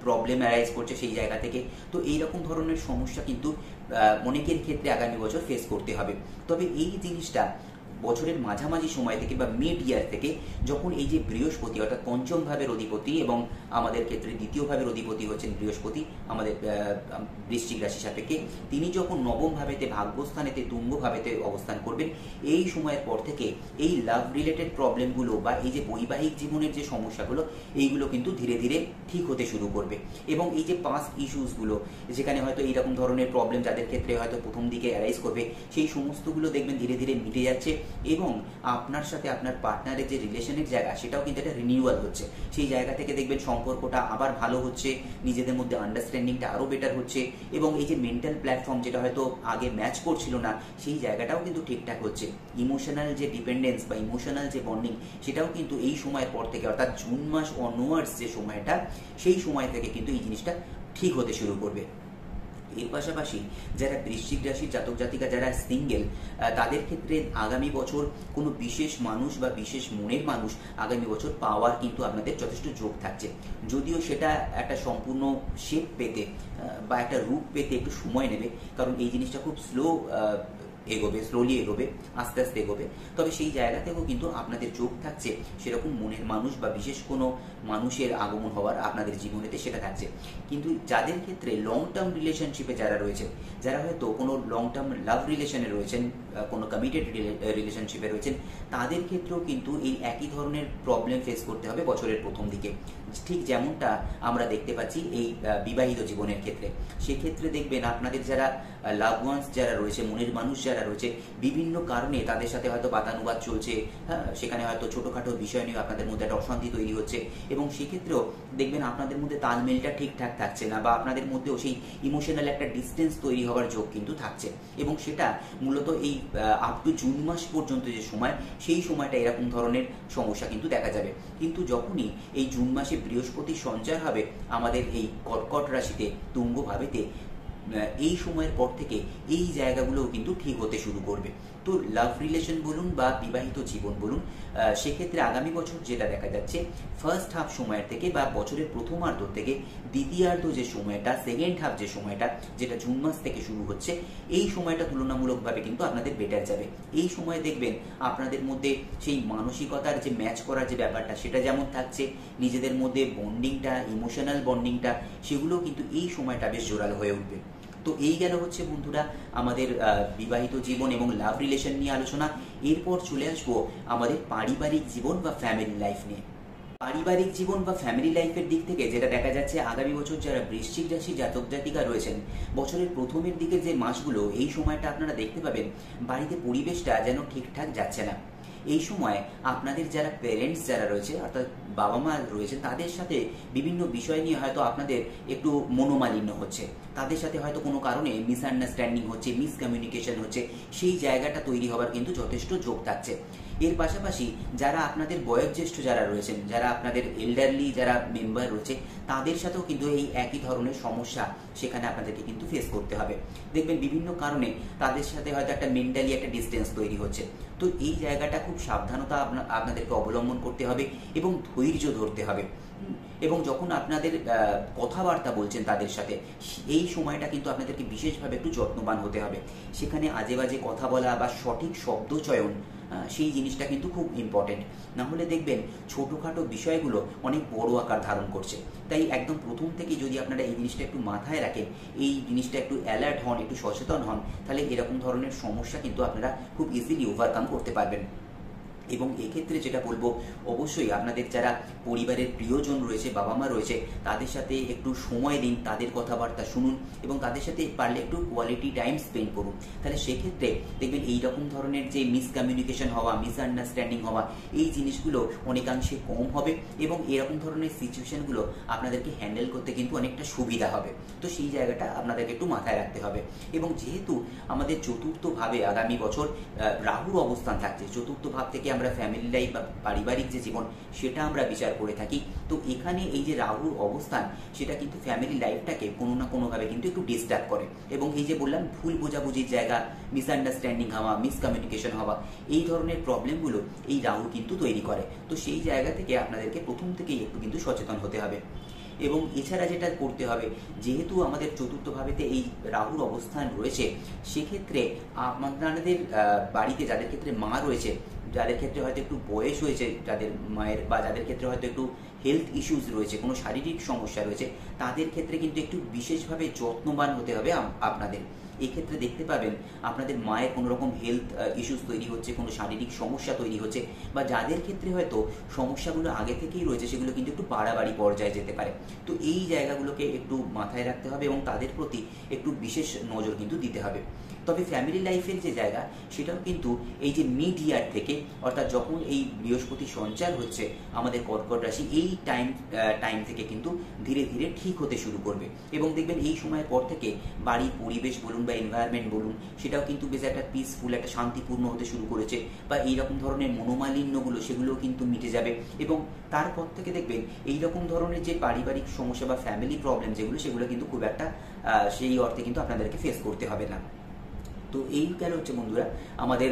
প্রবলেম অ্যারাইজ করছে সেই জায়গা থেকে। তো এইরকম ধরনের সমস্যা কিন্তু অনেকের ক্ষেত্রে আগামী বছর ফেস করতে হবে। তবে এই জিনিসটা বছরের মাঝামাঝি সময় থেকে বা মিড ইয়ার থেকে, যখন এই যে বৃহস্পতি অর্থাৎ পঞ্চম ভাবের অধিপতি এবং আমাদের ক্ষেত্রে দ্বিতীয় ভাবের অধিপতি হচ্ছেন বৃহস্পতি আমাদের বৃশ্চিক রাশি সাপেক্ষে, তিনি যখন নবম ভাবেতে ভাগ্যস্থানেতে তুঙ্গ ভাবেতে অবস্থান করবেন, এই সময়ের পর থেকে এই লাভ রিলেটেড প্রবলেমগুলো বা এই যে বৈবাহিক জীবনের যে সমস্যাগুলো, এইগুলো কিন্তু ধীরে ধীরে ঠিক হতে শুরু করবে। এবং এই যে পাস্ট ইস্যুসগুলো, যেখানে হয়তো এইরকম ধরনের প্রবলেম যাদের ক্ষেত্রে হয়তো প্রথম দিকে অ্যারাইজ করবে, সেই সমস্তগুলো দেখবেন ধীরে ধীরে মিটে যাচ্ছে, এবং আপনার সাথে আপনার পার্টনারের যে রিলেশনের জায়গা, সেটাও কিন্তু একটা রিনিউয়াল হচ্ছে। সেই জায়গা থেকে দেখবেন সম্পর্কটা আবার ভালো হচ্ছে, নিজেদের মধ্যে আন্ডারস্ট্যান্ডিংটা আরও বেটার হচ্ছে, এবং এই যে মেন্টাল প্ল্যাটফর্ম যেটা হয়তো আগে ম্যাচ করছিল না, সেই জায়গাটাও কিন্তু ঠিকঠাক হচ্ছে। ইমোশনাল যে ডিপেন্ডেন্স বা ইমোশনাল যে বন্ডিং, সেটাও কিন্তু এই সময়ের পর থেকে, অর্থাৎ জুন মাস অনওয়ার্ডস যে সময়টা, সেই সময় থেকে কিন্তু এই জিনিসটা ঠিক হতে শুরু করবে। এর পাশাপাশি যারা বৃশ্চিক রাশির জাতক জাতিকা, যারা সিঙ্গেল, তাদের ক্ষেত্রে আগামী বছর কোনো বিশেষ মানুষ বা বিশেষ মনের মানুষ আগামী বছর পাওয়ার কিন্তু আপনাদের যথেষ্ট যোগ থাকছে। যদিও সেটা একটা সম্পূর্ণ শেপ পেতে বা একটা রূপ পেতে একটু সময় নেবে, কারণ এই জিনিসটা খুব স্লোলি এগোবে, আস্তে আস্তে এগোবে। তবে সেই জায়গা থেকেও কিন্তু আপনাদের যোগ থাকছে সেরকম মনের মানুষ বা বিশেষ কোনো মানুষের আগমন হওয়ার আপনাদের জীবনেতে, সেটা থাকছে। কিন্তু যাদের ক্ষেত্রে লং টার্ম রিলেশনশিপে যারা রয়েছেন, যারা হয়তো কোনো লং টার্ম লাভ রিলেশনে রয়েছেন, কোনো কমিটেড রিলেশনশিপে রয়েছেন, তাদের ক্ষেত্রেও কিন্তু এই একই ধরনের প্রবলেম ফেস করতে হবে বছরের প্রথম দিকে, ঠিক যেমনটা আমরা দেখতে পাচ্ছি এই বিবাহিত জীবনের ক্ষেত্রে। সেক্ষেত্রে দেখবেন আপনাদের যারা লাভ ওয়ান্স যারা রয়েছে, মনের মানুষ যারা রয়েছে, বিভিন্ন কারণে তাদের সাথে হয়তো বাতানুবাদ চলছে, হ্যাঁ, সেখানে হয়তো ছোটোখাটো বিষয় নিয়ে আপনাদের মধ্যে একটা অশান্তি তৈরি হচ্ছে, এবং সেক্ষেত্রেও দেখবেন আপনাদের মধ্যে তালমেলটা ঠিকঠাক থাকছে না, বা আপনাদের মধ্যেও সেই ইমোশনাল একটা ডিস্টেন্স তৈরি হওয়ার যোগ কিন্তু থাকছে। এবং সেটা মূলত এই আপ টু জুন মাস পর্যন্ত যে সময়, সেই সময়টা এরকম ধরনের সমস্যা কিন্তু দেখা যাবে। কিন্তু যখনই এই জুন মাসে বৃহস্পতির সঞ্চার হবে আমাদের এই কর্কট রাশিতে তুঙ্গ ভাবেতে, এই সময়ের পর থেকে এই জায়গাগুলোও কিন্তু ঠিক হতে শুরু করবে। তো লাভ রিলেশন বলুন বা বিবাহিত জীবন বলুন, সেক্ষেত্রে আগামী বছর যেটা দেখা যাচ্ছে, ফার্স্ট হাফ সময়ের থেকে বা বছরের প্রথমার্ধ থেকে দ্বিতীয়ার্ধ যে সময়টা, সেকেন্ড হাফ যে সময়টা, যেটা জুন মাস থেকে শুরু হচ্ছে, এই সময়টা তুলনামূলকভাবে কিন্তু আপনাদের বেটার যাবে। এই সময় দেখবেন আপনাদের মধ্যে সেই মানসিকতার যে ম্যাচ করার যে ব্যাপারটা, সেটা যেমন থাকছে, নিজেদের মধ্যে বন্ডিংটা, ইমোশনাল বন্ডিংটা, সেগুলো কিন্তু এই সময়টা বেশ জোরালো হয়ে উঠবে। তো এই গেল হচ্ছে বন্ধুরা আমাদের বিবাহিত জীবন এবং লাভ রিলেশন নিয়ে আলোচনা। এরপর চলে আসবো আমাদের পারিবারিক জীবন বা ফ্যামিলি লাইফ নিয়ে। পারিবারিক জীবন বা ফ্যামিলি লাইফের দিক থেকে যেটা দেখা যাচ্ছে, আগামী বছর যারা বৃশ্চিক রাশি জাতক জাতিকা রয়েছেন, বছরের প্রথমের দিকের যে মাসগুলো, এই সময়টা আপনারা দেখতে পাবেন বাড়িতে পরিবেশটা যেন ঠিকঠাক যাচ্ছে না। এই সময় আপনাদের যারা প্যারেন্টস যারা রয়েছে, অর্থাৎ বাবা মা রয়েছেন, তাদের সাথে বিভিন্ন বিষয় নিয়ে হয়তো আপনাদের একটু মনোমালিন্য হচ্ছে, তাদের সাথে হয়তো কোনো কারণে মিসআন্ডারস্ট্যান্ডিং হচ্ছে, মিসকমিউনিকেশন হচ্ছে, সেই জায়গাটা তৈরি হওয়ার কিন্তু যথেষ্ট যোগ থাকছে। এর পাশাপাশি যারা আপনাদের বয়োজ্যেষ্ঠ যারা রয়েছেন, যারা আপনাদের এল্ডারলি যারা মেম্বার রয়েছে, তাদের সাথেও কিন্তু এই একই ধরনের সমস্যা সেখানে আপনাদেরকে কিন্তু ফেস করতে হবে। দেখবেন বিভিন্ন কারণে তাদের সাথে হয়তো একটা মেন্টালি একটা ডিস্টেন্স তৈরি হচ্ছে। তো এই জায়গাটা খুব সাবধানতা আপনাদেরকে অবলম্বন করতে হবে এবং ধৈর্য ধরতে হবে। এবং যখন আপনাদের কথাবার্তা বলছেন তাদের সাথে, এই সময়টা কিন্তু আপনাদেরকে বিশেষভাবে একটু যত্নবান হতে হবে। সেখানে আজে বাজে কথা বলা বা সঠিক শব্দ চয়ন, সেই জিনিসটা কিন্তু খুব ইম্পর্টেন্ট। না হলে দেখবেন ছোটোখাটো বিষয়গুলো অনেক বড় আকার ধারণ করছে। তাই একদম প্রথম থেকে যদি আপনারা এই জিনিসটা একটু মাথায় রাখেন, এই জিনিসটা একটু অ্যালার্ট হন, একটু সচেতন হন, তাহলে এরকম ধরনের সমস্যা কিন্তু আপনারা খুব ইজিলি ওভারকাম করতে পারবেন। এবং এক্ষেত্রে যেটা বলবো, অবশ্যই আপনাদের যারা পরিবারের প্রিয়জন রয়েছে, বাবা মা রয়েছে, তাদের সাথে একটু সময় দিন, তাদের কথাবার্তা শুনুন এবং তাদের সাথে পারলে একটু কোয়ালিটি টাইম স্পেন্ড করুন। তাহলে সেক্ষেত্রে দেখবেন এইরকম ধরনের যে মিসকমিউনিকেশন হওয়া, মিসআন্ডারস্ট্যান্ডিং হওয়া, এই জিনিসগুলো অনেকাংশে কম হবে এবং এরকম ধরনের সিচুয়েশনগুলো আপনাদেরকে হ্যান্ডেল করতে কিন্তু অনেকটা সুবিধা হবে। তো সেই জায়গাটা আপনাদেরকে একটু মাথায় রাখতে হবে। এবং যেহেতু আমাদের চতুর্থ ভাবে আগামী বছর রাহুর অবস্থান থাকছে, চতুর্থ ভাব থেকে আমরা ফ্যামিলি লাইফ বা পারিবারিক যে জীবন সেটা আমরা বিচার করে থাকি। তো এখানে এই যে রাহুর অবস্থান সেটা কিন্তু ফ্যামিলি লাইফটাকে কোনো না কোনোভাবে কিন্তু একটু ডিস্টার্ব করে, এবং এই যে বললাম ভুল বোঝাবুঝির জায়গা, মিসআন্ডারস্ট্যান্ডিং হওয়া, মিসকমিউনিকেশন হওয়া, এই ধরনের প্রবলেমগুলো এই রাহু কিন্তু তৈরি করে। তো সেই জায়গা থেকে আপনাদেরকে প্রথম থেকেই একটু কিন্তু সচেতন হতে হবে। এবং এছাড়া যেটা করতে হবে, যেহেতু আমাদের চতুর্থ ভাবেতে এই রাহুর অবস্থান রয়েছে, সেক্ষেত্রে আপনাদের বাড়িতে যাদের ক্ষেত্রে মা রয়েছে, যাদের ক্ষেত্রে হয়তো একটু বয়স হয়েছে যাদের মায়ের, বা যাদের ক্ষেত্রে হয়তো একটু হেলথ ইস্যুস রয়েছে, কোনো শারীরিক সমস্যা রয়েছে, তাদের ক্ষেত্রে কিন্তু একটু বিশেষভাবে যত্নবান হতে হবে আপনাদের। এক্ষেত্রে দেখতে পাবেন আপনাদের মায়ের কোনো রকম হেলথ ইস্যুস তৈরি হচ্ছে, কোনো শারীরিক সমস্যা তৈরি হচ্ছে, বা যাদের ক্ষেত্রে হয়তো সমস্যাগুলো আগে থেকেই রয়েছে সেগুলো কিন্তু একটু বাড়াবাড়ি পর্যায়ে যেতে পারে। তো এই জায়গাগুলোকে একটু মাথায় রাখতে হবে এবং তাদের প্রতি একটু বিশেষ নজর কিন্তু দিতে হবে। তবে ফ্যামিলি লাইফের যে জায়গা সেটাও কিন্তু এই যে মিড ইয়ার থেকে, অর্থাৎ যখন এই বৃহস্পতি সঞ্চার হচ্ছে আমাদের কর্কট রাশি, এই টাইম থেকে কিন্তু ধীরে ধীরে ঠিক হতে শুরু করবে। এবং দেখবেন এই সময়ের পর থেকে বাড়ির পরিবেশ বলুন বা এনভায়রনমেন্ট বলুন, সেটাও কিন্তু বেশ একটা পিসফুল, একটা শান্তিপূর্ণ হতে শুরু করেছে, বা এইরকম ধরনের মনোমালিন্যগুলো সেগুলোও কিন্তু মিটে যাবে। এবং তারপর থেকে দেখবেন এইরকম ধরনের যে পারিবারিক সমস্যা বা ফ্যামিলি প্রবলেম যেগুলো, সেগুলো কিন্তু খুব একটা সেই অর্থে কিন্তু আপনাদেরকে ফেস করতে হবে না। তো এই গেল হচ্ছে বন্ধুরা আমাদের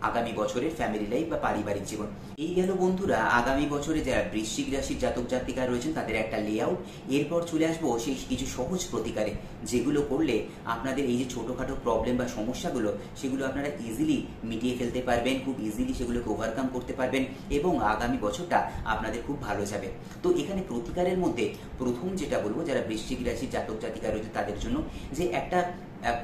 আগামী বছরের ফ্যামিলি লাইফ বা পারিবারিক জীবন। এই গেল বন্ধুরা আগামী বছরে যারা বৃশ্চিক রাশির জাতক জাতিকা রয়েছেন তাদের একটা লেআউট। এরপর চলে আসবো সেই কিছু সহজ প্রতিকারে, যেগুলো করলে আপনাদের এই যে ছোটোখাটো প্রবলেম বা সমস্যাগুলো সেগুলো আপনারা ইজিলি মিটিয়ে ফেলতে পারবেন, খুব ইজিলি সেগুলোকে ওভারকাম করতে পারবেন, এবং আগামী বছরটা আপনাদের খুব ভালো যাবে। তো এখানে প্রতিকারের মধ্যে প্রথম যেটা বলবো, যারা বৃশ্চিক রাশির জাতক জাতিকা রয়েছে তাদের জন্য, যে একটা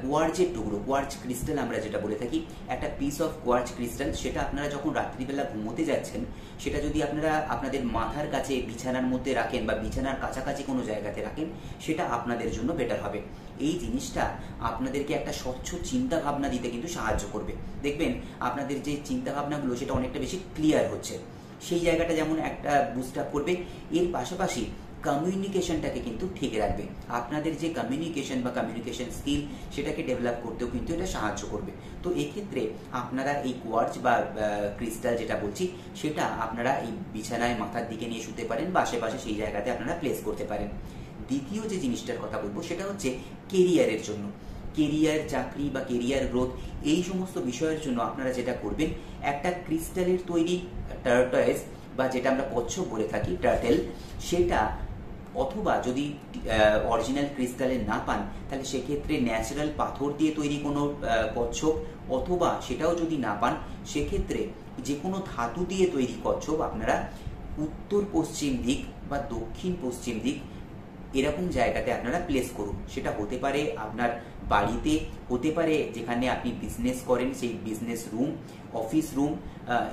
কোয়ার্জের টুকরো, কোয়ার্জ ক্রিস্টাল আমরা যেটা বলে থাকি, একটা পিস অফ কোয়ার্জ ক্রিস্টাল, সেটা আপনারা যখন রাত্রিবেলা ঘুমোতে যাচ্ছেন, সেটা যদি আপনারা আপনাদের মাথার কাছে বিছানার মধ্যে রাখেন বা বিছানার কাছাকাছি কোনো জায়গাতে রাখেন, সেটা আপনাদের জন্য বেটার হবে। এই জিনিসটা আপনাদেরকে একটা স্বচ্ছ চিন্তা ভাবনা দিতে কিন্তু সাহায্য করবে। দেখবেন আপনাদের যে চিন্তা ভাবনাগুলো সেটা অনেকটা বেশি ক্লিয়ার হচ্ছে, সেই জায়গাটা যেমন একটা বুস্ট আপ করবে। এর পাশাপাশি কমিউনিকেশনটাকে কিন্তু ঠিক রাখবে, আপনাদের যে কমিউনিকেশন বা কমিউনিকেশন স্কিল সেটাকে ডেভেলপ করতেও কিন্তু এটা সাহায্য করবে। তো এক্ষেত্রে আপনারা এই কোয়ার্জ বা ক্রিস্টাল যেটা বলছি, সেটা আপনারা এই বিছানায় মাথার দিকে নিয়ে শুতে পারেন বা আশেপাশে সেই জায়গাতে আপনারা প্লেস করতে পারেন। দ্বিতীয় যে জিনিসটার কথা বলবো সেটা হচ্ছে কেরিয়ারের জন্য। কেরিয়ার, চাকরি বা কেরিয়ার গ্রোথ, এই সমস্ত বিষয়ের জন্য আপনারা যেটা করবেন, একটা ক্রিস্টালের তৈরি টার্টয়েস বা যেটা আমরা কচ্ছপ বলে থাকি, টার্টেল, সেটা, অথবা যদি অরিজিনাল ক্রিস্টালে না পান তাহলে সেক্ষেত্রে ন্যাচারাল পাথর দিয়ে তৈরি কোনো কচ্ছপ, অথবা সেটাও যদি না পান সেক্ষেত্রে যে কোনো ধাতু দিয়ে তৈরি কচ্ছপ আপনারা উত্তর পশ্চিম দিক বা দক্ষিণ পশ্চিম দিক এরকম জায়গাতে আপনারা প্লেস করুন। সেটা হতে পারে আপনার বাড়িতে, হতে পারে যেখানে আপনি বিজনেস করেন সেই বিজনেস রুম, অফিস রুম,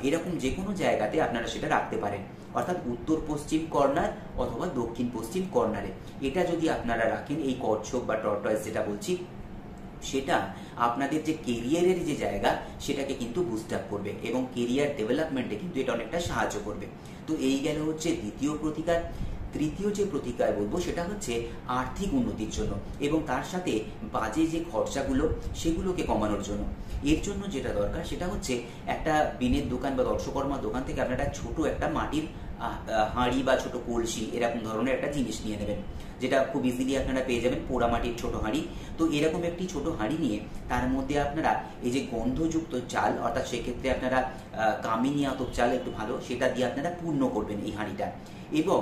এরকম যে কোনো জায়গাতে আপনারা সেটা রাখতে পারেন, অর্থাৎ উত্তর পশ্চিম কর্নার অথবা দক্ষিণ পশ্চিম কর্নারে। এটা যদি আপনারা রাখেন, এই কচ্ছপ বা টর্টয়েস যেটা বলছি, সেটা আপনাদের যে কেরিয়ারের যে জায়গা সেটাকে কিন্তু বুস্ট আপ করবে এবং কেরিয়ার ডেভেলপমেন্টে কিন্তু এটা অনেকটা সাহায্য করবে। তো এই গেল হচ্ছে দ্বিতীয় প্রতিকার। তৃতীয় যে প্রতিকার বলবো সেটা হচ্ছে আর্থিক উন্নতির জন্য এবং তার সাথে বাজে যে খরচাগুলো সেগুলোকে কমানোর জন্য। এর জন্য যেটা দরকার সেটা হচ্ছে একটা বিনের দোকান বা দর্শকর্মার দোকান থেকে আপনারা ছোট একটা মাটির হাঁড়ি বা ছোট কলসি এরকম ধরনের একটা জিনিস নিয়ে নেবেন, যেটা খুব ইজিলি আপনারা পেয়ে যাবেন, পোড়া মাটির ছোট হাঁড়ি। তো এরকম একটি ছোট হাঁড়ি নিয়ে তার মধ্যে আপনারা এই যে গন্ধযুক্ত চাল, অর্থাৎ সেক্ষেত্রে আপনারা কামিনী আতপ চাল একটু ভালো, সেটা দিয়ে আপনারা পূর্ণ করবেন এই হাঁড়িটা, এবং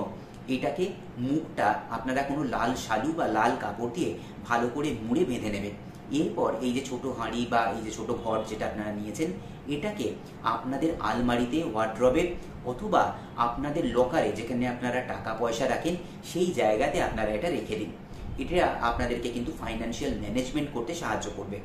এটাকে মুখটা আপনারা কোনো লাল শালু বা লাল কাপড় দিয়ে ভালো করে মুড়ে বেঁধে নেবেন। এরপর এই যে ছোট হাঁড়ি বা এই যে ছোট ঘট যেটা আপনারা নিয়েছেন, এটাকে আপনাদের আলমারিতে, ওয়ার্ড্রবে অথবা আপনাদের লকারে যেখানে আপনারা টাকা পয়সা রাখেন সেই জায়গাতে আপনারা এটা রেখে দিন। এটা আপনাদেরকে কিন্তু ফাইন্যান্সিয়াল ম্যানেজমেন্ট করতে সাহায্য করবে।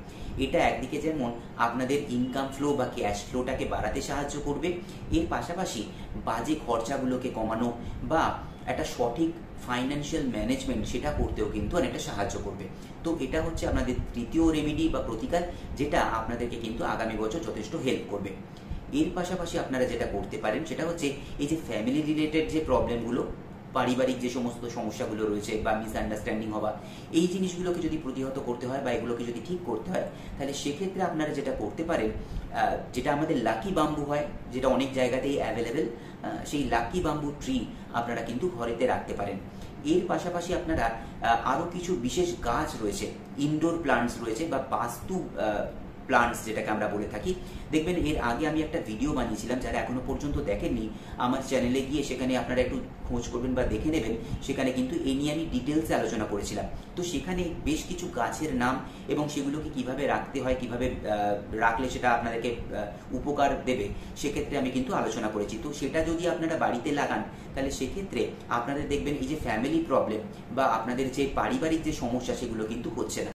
এটা একদিকে যেমন আপনাদের ইনকাম ফ্লো বা ক্যাশ ফ্লোটাকে বাড়াতে সাহায্য করবে, এর পাশাপাশি বাজে খরচাগুলোকে কমানো বা একটা সঠিক ফাইন্যান্সিয়াল ম্যানেজমেন্ট সেটা করতেও কিন্তু অনেকটা সাহায্য করবে। তো এটা হচ্ছে আপনাদের তৃতীয় রেমেডি বা প্রতিকার, যেটা আপনাদেরকে কিন্তু আগামী বছর যথেষ্ট হেল্প করবে। এর পাশাপাশি আপনারা যেটা করতে পারেন সেটা হচ্ছে এই যে ফ্যামিলি রিলেটেড যে প্রবলেমগুলো, পারিবারিক যে সমস্ত সমস্যাগুলো রয়েছে বা মিসআন্ডারস্ট্যান্ডিং হওয়া, এই জিনিসগুলোকে যদি প্রতিহত করতে হয় বা এগুলোকে যদি ঠিক করতে হয়, তাহলে সেক্ষেত্রে আপনারা যেটা করতে পারেন, যেটা আমাদের লাকি বাম্বু হয়, যেটা অনেক জায়গাতেই অ্যাভেলেবেল, সেই লাকি বাম্বু ট্রি আপনারা কিন্তু ঘরেতে রাখতে পারেন। এর পাশাপাশি আপনারা আরও কিছু বিশেষ গাছ রয়েছে, ইনডোর প্লান্টস রয়েছে বা বাস্তু প্লান্টস যেটাকে আমরা বলে থাকি। দেখবেন এর আগে আমি একটা ভিডিও বানিয়েছিলাম, যারা এখনো পর্যন্ত দেখেননি আমার চ্যানেলে গিয়ে সেখানে আপনারা একটু খোঁজ করবেন বা দেখে নেবেন। সেখানে কিন্তু এই নিয়ে আমি ডিটেলসে আলোচনা করেছিলাম। তো সেখানে বেশ কিছু গাছের নাম এবং সেগুলোকে কিভাবে রাখতে হয়, কিভাবে রাখলে সেটা আপনাদেরকে উপকার দেবে, সেক্ষেত্রে আমি কিন্তু আলোচনা করেছি। তো সেটা যদি আপনারা বাড়িতে লাগান, তাহলে সেক্ষেত্রে আপনাদের দেখবেন এই যে ফ্যামিলি প্রবলেম বা আপনাদের যে পারিবারিক যে সমস্যা, সেগুলো কিন্তু হচ্ছে না।